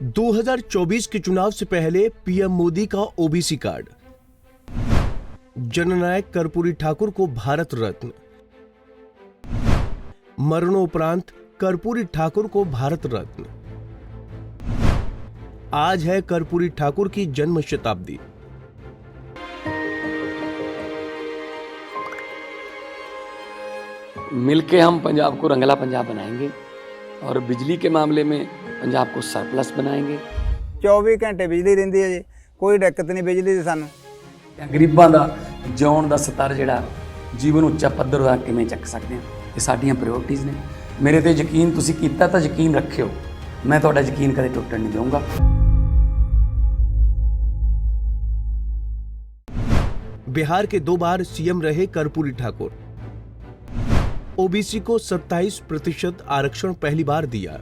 2024 के चुनाव से पहले पीएम मोदी का ओबीसी कार्ड, जननायक कर्पूरी ठाकुर को भारत रत्न, मरणोपरांत कर्पूरी ठाकुर को भारत रत्न। आज है कर्पूरी ठाकुर की जन्म शताब्दी। मिलके हम पंजाब को रंगला पंजाब बनाएंगे और बिजली के मामले में पंजाब को सरप्लस बनाएंगे। 24 घंटे बिजली रहिंदी है जी, कोई दिक्कत नहीं बिजली दी सानू। गरीबां दा जिउण दा स्तर जिहड़ा जीवन ਉੱਚਾ ਪੱਧਰ ਦਾ ਕਿਵੇਂ ਚੱਕ ਸਕਦੇ ਹਾਂ, ਇਹ ਸਾਡੀਆਂ ਪ੍ਰਾਇੋਰਟੀਜ਼ ਨੇ। ਮੇਰੇ ਤੇ ਯਕੀਨ ਤੁਸੀਂ ਕੀਤਾ ਤਾਂ ਯਕੀਨ ਰੱਖਿਓ, ਮੈਂ ਤੁਹਾਡਾ ਯਕੀਨ ਕਦੇ ਟੁੱਟਣ ਨਹੀਂ ਦਊਂਗਾ। बिहार के 2 बार सीएम रहे कर्पूरी ठाकुर। ओबीसी को 27% आरक्षण पहली बार दिया।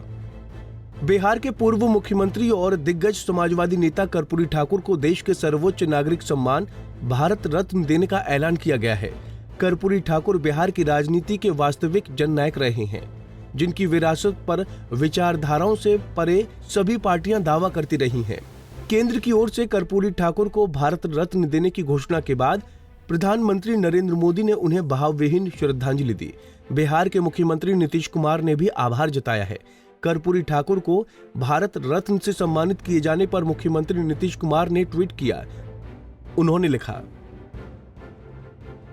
बिहार के पूर्व मुख्यमंत्री और दिग्गज समाजवादी नेता कर्पूरी ठाकुर को देश के सर्वोच्च नागरिक सम्मान भारत रत्न देने का ऐलान किया गया है। कर्पूरी ठाकुर बिहार की राजनीति के वास्तविक जननायक रहे हैं, जिनकी विरासत पर विचारधाराओं से परे सभी पार्टियां दावा करती रही हैं। केंद्र की ओर से कर्पूरी ठाकुर को भारत रत्न देने की घोषणा के बाद प्रधानमंत्री नरेंद्र मोदी ने उन्हें भावविहीन श्रद्धांजलि दी। बिहार के मुख्यमंत्री नीतीश कुमार ने भी आभार जताया है। कर्पूरी ठाकुर को भारत रत्न से सम्मानित किए जाने पर मुख्यमंत्री नीतीश कुमार ने ट्वीट किया। उन्होंने लिखा,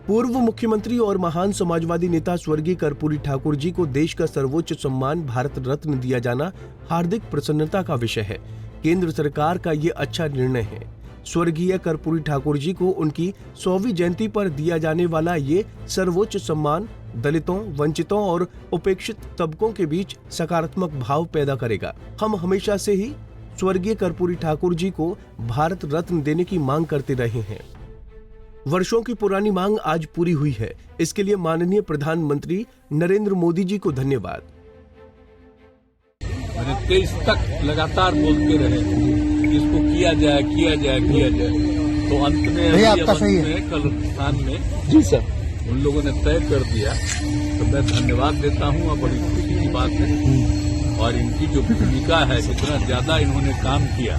पूर्व मुख्यमंत्री और महान समाजवादी नेता स्वर्गीय कर्पूरी ठाकुर जी को देश का सर्वोच्च सम्मान भारत रत्न दिया जाना हार्दिक प्रसन्नता का विषय है। केंद्र सरकार का ये अच्छा निर्णय है। स्वर्गीय कर्पूरी ठाकुर जी को उनकी 100वीं जयंती पर दिया जाने वाला ये सर्वोच्च सम्मान दलितों, वंचितों और उपेक्षित तबकों के बीच सकारात्मक भाव पैदा करेगा। हम हमेशा से ही स्वर्गीय कर्पूरी ठाकुर जी को भारत रत्न देने की मांग करते रहे हैं। वर्षों की पुरानी मांग आज पूरी हुई है। इसके लिए माननीय प्रधानमंत्री नरेंद्र मोदी जी को धन्यवाद। 23 तक लगातार बोलते रहे इसको किया जाए किया जाए किया जाए, तो अंत में कल स्थान में जी सर उन लोगों ने तय कर दिया। तो मैं धन्यवाद देता हूं और बड़ी खुशी की बात है। और इनकी जो भूमिका है, जितना ज्यादा इन्होंने काम किया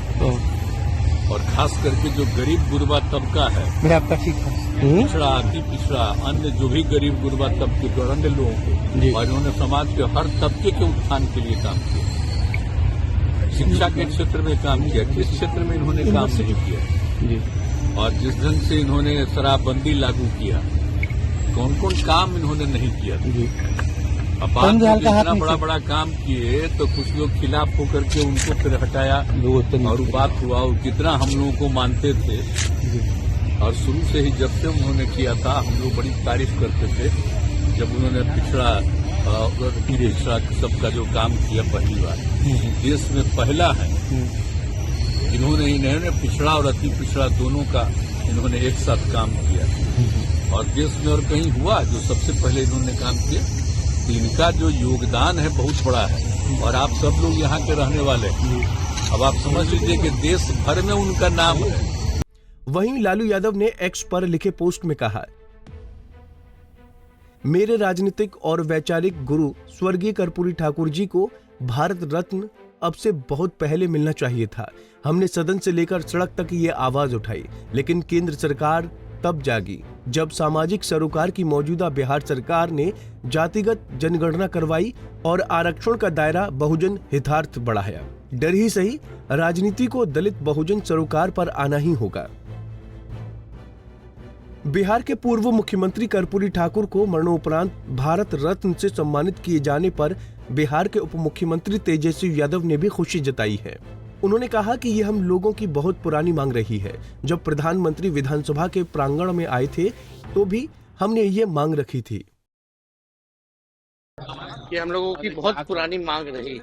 और खास करके जो गरीब गुरबा तबका है, पिछड़ा अति पिछड़ा अन्य जो भी गरीब गुरबा तबके और अन्य लोगों को, और इन्होंने समाज के हर तबके के उत्थान के लिए काम किया। शिक्षा के क्षेत्र में काम किया, किस क्षेत्र में इन्होंने काम नहीं किया। और जिस ढंग से इन्होंने शराबबंदी लागू किया, कौन कौन काम इन्होंने नहीं किया। अब बाद में इतना बड़ा बड़ा काम किए तो कुछ लोग खिलाफ होकर के उनको फिर हटाया और बात हुआ। और जितना हम लोगों को मानते थे और शुरू से ही जब से उन्होंने किया था, हम लोग बड़ी तारीफ करते थे। जब उन्होंने पिछड़ा सबका जो काम किया पहली बार देश में पहला है, इन्होंने पिछड़ा और अति पिछड़ा दोनों का इन्होंने एक साथ काम किया। और देश में और कहीं हुआ जो सबसे पहले इन्होंने काम किया। तो इनका जो योगदान है बहुत बड़ा है। और आप सब लोग यहाँ के रहने वाले हैं, अब आप समझ लीजिए कि देश भर में उनका नाम है। वहीं लालू यादव ने एक्स पर लिखे पोस्ट में कहा, मेरे राजनीतिक और वैचारिक गुरु स्वर्गीय कर्पूरी ठाकुर जी को भारत रत्न अब से बहुत पहले मिलना चाहिए था। हमने सदन से लेकर सड़क तक ये आवाज उठाई, लेकिन केंद्र सरकार तब जागी जब सामाजिक सरोकार की मौजूदा बिहार सरकार ने जातिगत जनगणना करवाई और आरक्षण का दायरा बहुजन हितार्थ बढ़ाया। डर ही सही, राजनीति को दलित बहुजन सरोकार पर आना ही होगा। बिहार के पूर्व मुख्यमंत्री कर्पूरी ठाकुर को मरणोपरांत भारत रत्न से सम्मानित किए जाने पर बिहार के उप मुख्यमंत्री तेजस्वी यादव ने भी खुशी जताई है। उन्होंने कहा कि ये हम लोगों की बहुत पुरानी मांग रही है। जब प्रधानमंत्री विधानसभा के प्रांगण में आए थे तो भी हमने ये मांग रखी थी। ये हम लोगों की बहुत पुरानी मांग रही है।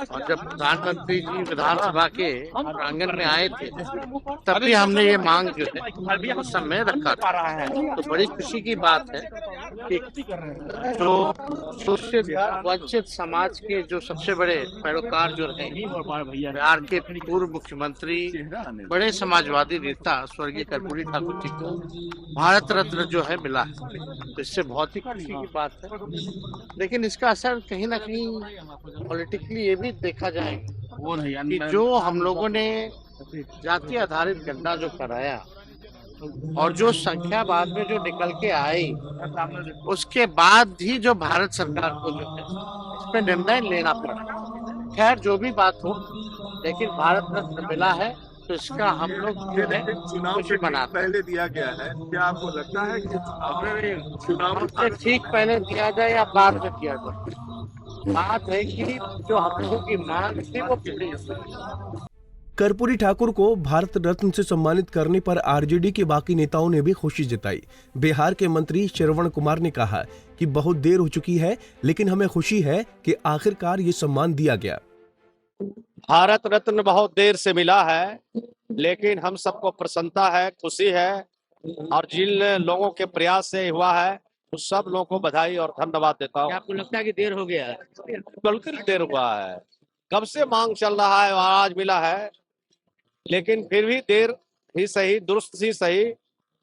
और जब प्रधानमंत्री जी विधानसभा के प्रांगण में आए थे तब भी हमने ये मांग जो है उस समय रखा था। तो बड़ी खुशी की बात है कि जो शोषित वंचित समाज के जो सबसे बड़े पैरोकार जो रहे बिहार के पूर्व मुख्यमंत्री, बड़े समाजवादी नेता स्वर्गीय कर्पूरी ठाकुर जी को भारत रत्न जो है मिला है। तो इससे बहुत ही खुशी की बात है। लेकिन इसका असर कहीं ना कहीं पॉलिटिकली ये भी देखा जाएगा कि जो हम लोगों ने जाति आधारित गणना जो कराया और जो संख्या बाद में जो निकल के आई, उसके बाद ही जो भारत सरकार को जो है इस पे निर्णय लेना पड़ा। खैर जो भी बात हो, लेकिन भारत रत्न मिला है तो इसका हम लोग जो है खुशी मनाते हैं। पहले दिया गया है, क्या आपको लगता है कि चुनाव से ठीक पहले दिया जाए या बाद में किया जाए? बात है कि जो हम लोगों की मांग थी वो पूरी हुई। कर्पूरी ठाकुर को भारत रत्न से सम्मानित करने पर आरजेडी के बाकी नेताओं ने भी खुशी जताई। बिहार के मंत्री श्रवण कुमार ने कहा कि बहुत देर हो चुकी है, लेकिन हमें खुशी है कि आखिरकार ये सम्मान दिया गया। भारत रत्न बहुत देर से मिला है, लेकिन हम सबको प्रसन्नता है, खुशी है, और जिन लोगों के प्रयास से हुआ है उस सब लोगों को बधाई और धन्यवाद देता हूँ। आपको लगता है कि देर हो गया है? बिल्कुल देर हुआ है, कब से मांग चल रहा है और आज मिला है, लेकिन फिर भी देर ही सही, दुरुस्त ही सही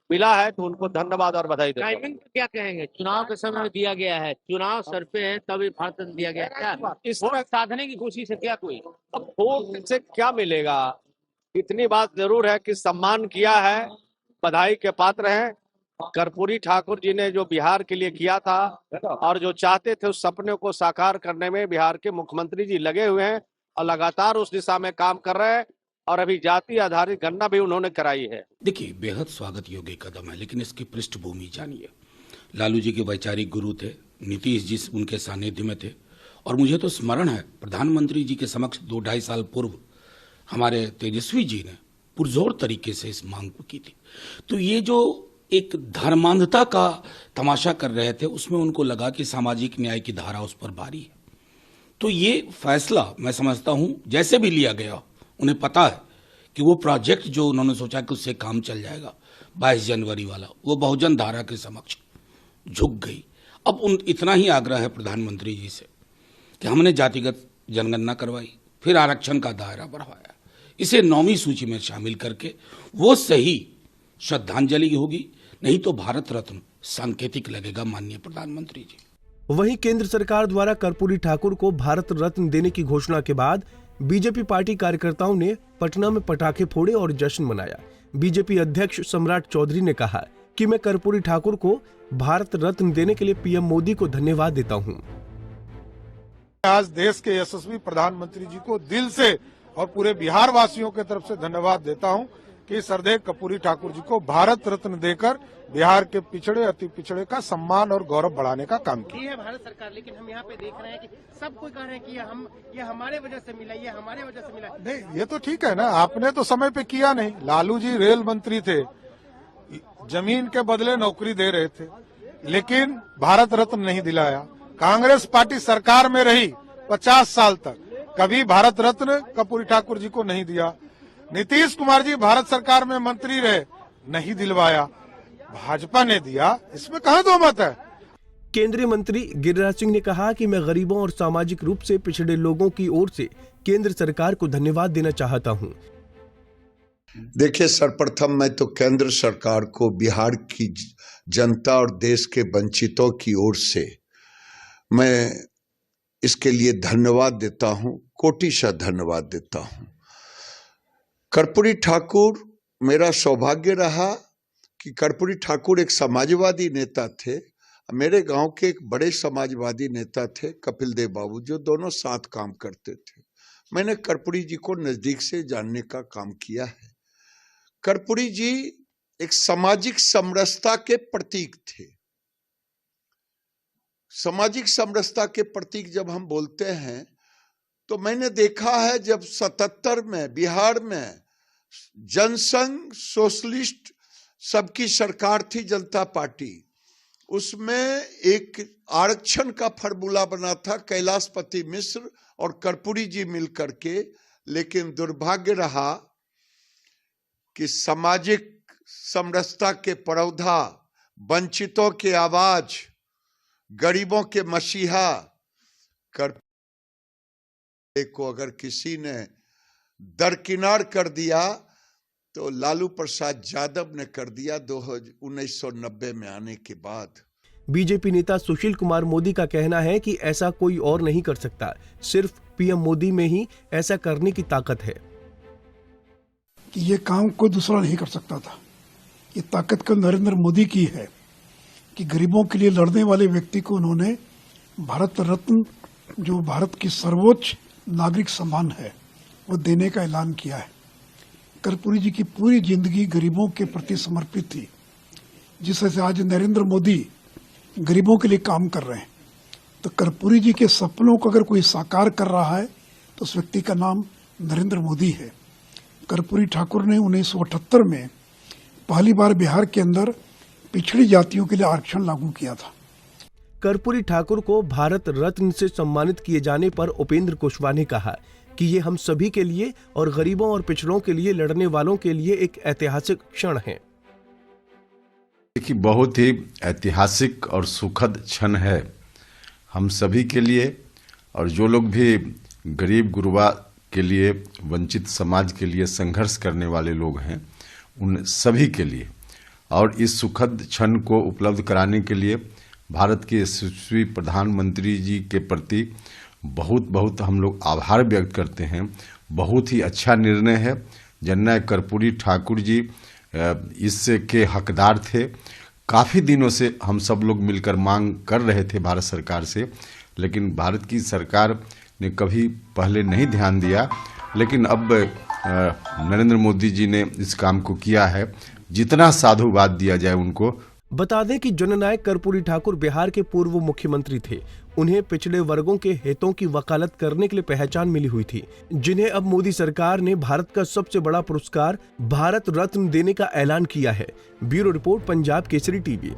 मिला है, तो उनको धन्यवाद और बधाई देता हूँ। टाइमिंग क्या कहेंगे? चुनाव के समय दिया गया है, चुनाव सर पे है तभी भारत रत्न दिया गया है। क्या इस वोट साधने की कोशिश है क्या कोई? अब वोट से क्या मिलेगा? इतनी बात जरूर है कि सम्मान किया है, बधाई के पात्र हैं। कर्पूरी ठाकुर जी ने जो बिहार के लिए किया था और जो चाहते थे उस सपने को साकार करने में बिहार के मुख्यमंत्री जी लगे हुए हैं और लगातार उस दिशा में काम कर रहे हैं, और अभी जाति आधारित गणना भी उन्होंने कराई है। देखिए, बेहद स्वागत योग्य कदम है, लेकिन इसकी पृष्ठभूमि जानिए। लालू जी के वैचारिक गुरु थे, नीतीश जी उनके सानिध्य में थे, और मुझे तो स्मरण है प्रधानमंत्री जी के समक्ष 2-2.5 साल पूर्व हमारे तेजस्वी जी ने पुरजोर तरीके से इस मांग को की थी। तो ये जो एक धर्मांधता का तमाशा कर रहे थे, उसमें उनको लगा कि सामाजिक न्याय की धारा उस पर भारी है। तो ये फैसला मैं समझता हूं जैसे भी लिया गया, उन्हें पता है कि वो प्रोजेक्ट जो उन्होंने सोचा कि उससे काम चल जाएगा 22 जनवरी वाला, वो बहुजन धारा के समक्ष झुक गई। अब इतना ही आग्रह है प्रधानमंत्री जी से कि हमने जातिगत जनगणना करवाई, फिर आरक्षण का दायरा बढ़ाया, इसे 9वीं सूची में शामिल करके वो सही श्रद्धांजलि होगी, नहीं तो भारत रत्न सांकेतिक लगेगा। माननीय प्रधानमंत्री जी। वहीं केंद्र सरकार द्वारा कर्पूरी ठाकुर को भारत रत्न देने की घोषणा के बाद बीजेपी पार्टी कार्यकर्ताओं ने पटना में पटाखे फोड़े और जश्न मनाया। बीजेपी अध्यक्ष सम्राट चौधरी ने कहा कि मैं कर्पूरी ठाकुर को भारत रत्न देने के लिए पीएम मोदी को धन्यवाद देता हूं। आज देश के यशस्वी प्रधानमंत्री जी को दिल से और पूरे बिहार वासियों की तरफ से धन्यवाद देता हूं कि श्रद्धेय कर्पूरी ठाकुर जी को भारत रत्न देकर बिहार के पिछड़े अति पिछड़े का सम्मान और गौरव बढ़ाने का काम किया। ये है भारत सरकार, लेकिन हम यहाँ पे देख रहे हैं कि सब कोई कह रहे हैं कि ये हमारे वजह से मिला, ये हमारे वजह से मिला। नहीं, ये तो ठीक है ना, आपने तो समय पे किया नहीं। लालू जी रेल मंत्री थे, जमीन के बदले नौकरी दे रहे थे, लेकिन भारत रत्न नहीं दिलाया। कांग्रेस पार्टी सरकार में रही 50 साल तक, कभी भारत रत्न कर्पूरी ठाकुर जी को नहीं दिया। नीतीश कुमार जी भारत सरकार में मंत्री रहे, नहीं दिलवाया, भाजपा ने दिया, इसमें कहां दो मत है। केंद्रीय मंत्री गिरिराज सिंह ने कहा कि मैं गरीबों और सामाजिक रूप से पिछड़े लोगों की ओर से केंद्र सरकार को धन्यवाद देना चाहता हूं। देखिए, सर्वप्रथम मैं तो केंद्र सरकार को बिहार की जनता और देश के वंचितों की ओर से मैं इसके लिए धन्यवाद देता हूं, कोटिशः धन्यवाद देता हूं। कर्पूरी ठाकुर, मेरा सौभाग्य रहा कि कर्पूरी ठाकुर एक समाजवादी नेता थे। मेरे गांव के एक बड़े समाजवादी नेता थे कपिल देव बाबू, जो दोनों साथ काम करते थे। मैंने कर्पूरी जी को नजदीक से जानने का काम किया है। कर्पूरी जी एक सामाजिक समरसता के प्रतीक थे। सामाजिक समरसता के प्रतीक जब हम बोलते हैं तो मैंने देखा है, जब 77 में बिहार में जनसंघ सोशलिस्ट सबकी सरकार थी, जनता पार्टी, उसमें एक आरक्षण का फार्मूला बना था कैलाशपति मिश्र और कर्पूरी जी मिलकर के। लेकिन दुर्भाग्य रहा कि सामाजिक समरसता के पौधा, वंचितों के आवाज, गरीबों के मसीहा कर्पूरी को अगर किसी ने दरकिनार कर दिया तो लालू प्रसाद यादव ने कर दिया 1990 में आने के बाद। बीजेपी नेता सुशील कुमार मोदी का कहना है कि ऐसा कोई और नहीं कर सकता, सिर्फ पीएम मोदी में ही ऐसा करने की ताकत है कि ये काम कोई दूसरा नहीं कर सकता था। ये ताकत तो नरेंद्र मोदी की है कि गरीबों के लिए लड़ने वाले व्यक्ति को उन्होंने भारत रत्न, जो भारत की सर्वोच्च नागरिक सम्मान है, वो देने का ऐलान किया है। कर्पूरी जी की पूरी जिंदगी गरीबों के प्रति समर्पित थी। जिस तरह से आज नरेंद्र मोदी गरीबों के लिए काम कर रहे हैं, तो कर्पूरी जी के सपनों को अगर कोई साकार कर रहा है तो उस व्यक्ति का नाम नरेंद्र मोदी है। कर्पूरी ठाकुर ने 1978 में पहली बार बिहार के अंदर पिछड़ी जातियों के लिए आरक्षण लागू किया था। कर्पूरी ठाकुर को भारत रत्न से सम्मानित किए जाने पर उपेंद्र कुशवाहा ने कहा कि ये हम सभी के लिए और गरीबों और पिछड़ों के लिए लड़ने वालों के लिए एक ऐतिहासिक क्षण है। देखिए, बहुत ही ऐतिहासिक और सुखद क्षण है हम सभी के लिए, और जो लोग भी गरीब गुरबा के लिए, वंचित समाज के लिए संघर्ष करने वाले लोग हैं, उन सभी के लिए। और इस सुखद क्षण को उपलब्ध कराने के लिए भारत के यशस्वी प्रधानमंत्री जी के प्रति बहुत बहुत हम लोग आभार व्यक्त करते हैं। बहुत ही अच्छा निर्णय है। जननायक कर्पूरी ठाकुर जी इससे के हकदार थे। काफ़ी दिनों से हम सब लोग मिलकर मांग कर रहे थे भारत सरकार से, लेकिन भारत की सरकार ने कभी पहले नहीं ध्यान दिया, लेकिन अब नरेंद्र मोदी जी ने इस काम को किया है। जितना साधुवाद दिया जाए उनको। बता दें कि जननायक कर्पूरी ठाकुर बिहार के पूर्व मुख्यमंत्री थे। उन्हें पिछड़े वर्गों के हितों की वकालत करने के लिए पहचान मिली हुई थी, जिन्हें अब मोदी सरकार ने भारत का सबसे बड़ा पुरस्कार भारत रत्न देने का ऐलान किया है। Bureau report, Punjab Kesari TV.